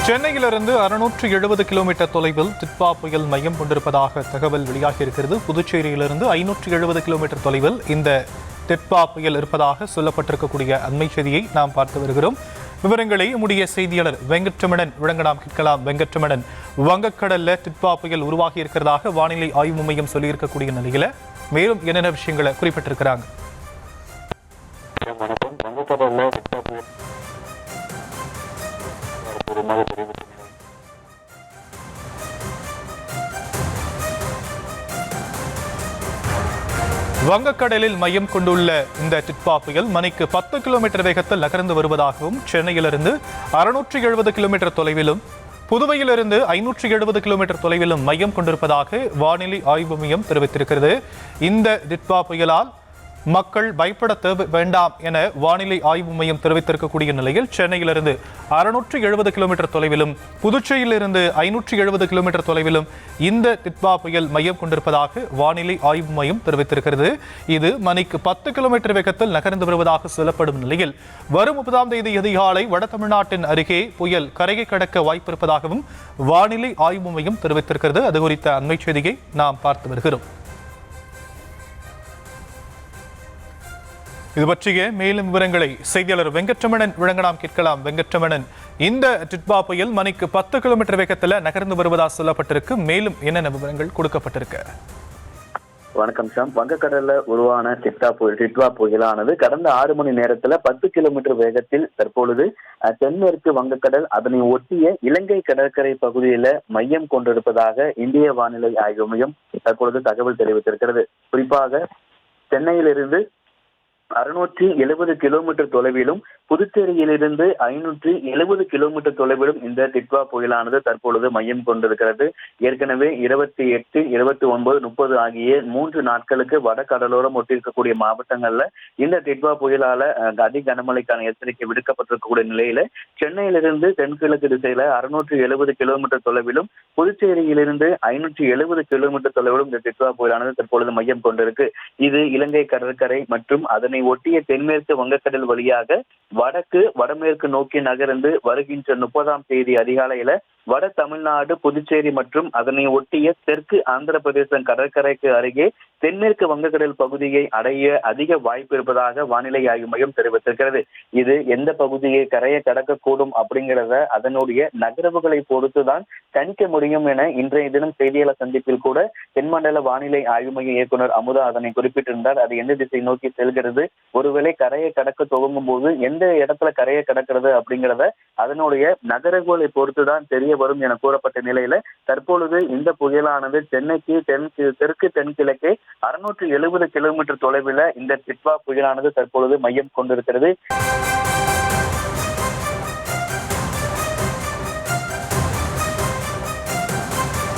சென்னையிலிருந்து 670 கிலோமீட்டர் தொலைவில் டிட்வா புயல் மையம் கொண்டிருப்பதாக தகவல் வெளியாகியிருக்கிறது. புதுச்சேரியிலிருந்து 570 கிலோமீட்டர் தொலைவில் இந்த டிட்வா புயல் இருப்பதாக சொல்லப்பட்டிருக்கக்கூடிய அண்மை செய்தியை நாம் பார்த்து வருகிறோம். விவரங்களை நம்முடைய செய்தியாளர் வெங்கட்ரமணன் வழங்க நாம் கேட்கலாம். வெங்கட்ரமணன், வங்கக்கடல்ல டிட்வா புயல் உருவாகி இருக்கிறதாக வானிலை ஆய்வு மையம் சொல்லியிருக்கக்கூடிய நிலையில மேலும் என்னென்ன விஷயங்களை குறிப்பிட்டிருக்கிறாங்க? வங்கக்கடலில் மையம் கொண்டுள்ள இந்த டிட்வா புயல் மணிக்கு 10 கிலோமீட்டர் வேகத்தில் நகர்ந்து வருவதாகவும், சென்னையிலிருந்து 670 கிலோமீட்டர் தொலைவிலும் புதுவையிலிருந்து 570 கிலோமீட்டர் தொலைவிலும் மையம் கொண்டிருப்பதாக வானிலை ஆய்வு மையம் தெரிவித்திருக்கிறது. இந்த டிட்வா புயலால் மக்கள் பயப்பட வேண்டாம் என வானிலை ஆய்வு மையம் தெரிவித்திருக்கக்கூடிய நிலையில், சென்னையிலிருந்து 670 கிலோமீட்டர் தொலைவிலும் புதுச்சேரியிலிருந்து 570 கிலோமீட்டர் தொலைவிலும் இந்த டிட்வா புயல் மையம் கொண்டிருப்பதாக வானிலை ஆய்வு மையம் தெரிவித்திருக்கிறது. இது மணிக்கு 10 கிலோமீட்டர் வேகத்தில் நகர்ந்து வருவதாக சொல்லப்படும் நிலையில், வரும் 30ஆம் தேதி அதிகாலை வட தமிழ்நாட்டின் அருகே புயல் கரையை கடக்க வாய்ப்பிருப்பதாகவும் வானிலை ஆய்வு மையம் தெரிவித்திருக்கிறது. அது குறித்த அண்மை செய்தியை நாம் பார்த்து வருகிறோம். இது பற்றிய மேலும் விவரங்களை செய்தியாளர் வெங்கட்ரமணன் வழங்க நாம் கேட்கலாம். வெங்கட்ரமணன், இந்த டிட்வா புயல் மணிக்கு 10 கிலோமீட்டர் வேகத்தில் நகர்ந்து வருவதாக சொல்லப்பட்டிருக்கு. மேலும் என்னென்ன விவரங்கள் கொடுக்கப்பட்டிருக்கு? வணக்கம் சாம். வங்கக்கடல்ல உருவான டிட்வா புயலானது கடந்த 6 மணி நேரத்துல 10 கிலோமீட்டர் வேகத்தில் தற்பொழுது தென்மேற்கு வங்கக்கடல் அதனை ஒட்டிய இலங்கை கடற்கரை பகுதியில மையம் கொண்டிருப்பதாக இந்திய வானிலை ஆய்வு மையம் தற்பொழுது தகவல் தெரிவித்திருக்கிறது. குறிப்பாக சென்னையிலிருந்து 670 கிலோமீட்டர் தொலைவிலும் புதுச்சேரியிலிருந்து 570 கிலோமீட்டர் தொலைவிலும் இந்த டிட்வா புயலானது தற்பொழுது மையம் கொண்டிருக்கிறது. ஏற்கனவே 28, 29, 30 ஆகிய 3 நாட்களுக்கு வட கடலோரம் ஒட்டியிருக்கக்கூடிய மாவட்டங்கள்ல இந்த டிட்வா புயலால அதி கனமழைக்கான எச்சரிக்கை விடுக்கப்பட்டிருக்கக்கூடிய நிலையில, சென்னையிலிருந்து தென்கிழக்கு திசையில 670 கிலோமீட்டர் தொலைவிலும் புதுச்சேரியிலிருந்து 570 கிலோமீட்டர் தொலைவிலும் இந்த டிட்வா புயலானது தற்பொழுது மையம் கொண்டிருக்கு. இது இலங்கை கடற்கரை மற்றும் அதனை ஒட்டிய தென்மேற்கு வங்கக்கடல் வழியாக வடமேற்கு நோக்கி நகர்ந்து வருகின்ற 30ஆம் தேதி அதிகாலையில வட தமிழ்நாடு, புதுச்சேரி மற்றும் அதனை ஒட்டிய தெற்கு ஆந்திர பிரதேசம் கடற்கரைக்கு அருகே தென்மேற்கு வங்கக்கடல் பகுதியை அடைய அதிக வாய்ப்பு இருப்பதாக வானிலை ஆய்வு மையம் தெரிவித்திருக்கிறது. இது எந்த பகுதியை கரையை கடக்கக்கூடும் அப்படிங்கிறத அதனுடைய நகர்வுகளை பொறுத்துதான் கணிக்க முடியும் என இன்றைய தினம் செய்தியாளர் சந்திப்பில் கூட தென்மண்டல வானிலை ஆய்வு மைய இயக்குனர் அமுதா அதனை குறிப்பிட்டிருந்தார். அது எந்த திசை நோக்கி செல்கிறது, ஒருவேளை கரையை கடக்க துவங்கும் போது எந்த இடத்துல கரையை கடக்கிறது அப்படிங்கிறத அதனுடைய நகர்வுகளை பொறுத்துதான் தெரிய வரும் என கூறப்பட்ட நிலையில, தற்பொழுது இந்த புயலானது சென்னைக்கு தெற்கு தென்கிழக்கே 670 கிலோமீட்டர் தொலைவில் இந்த டிட்வா புயலானது தற்பொழுது மையம் கொண்டிருக்கிறது.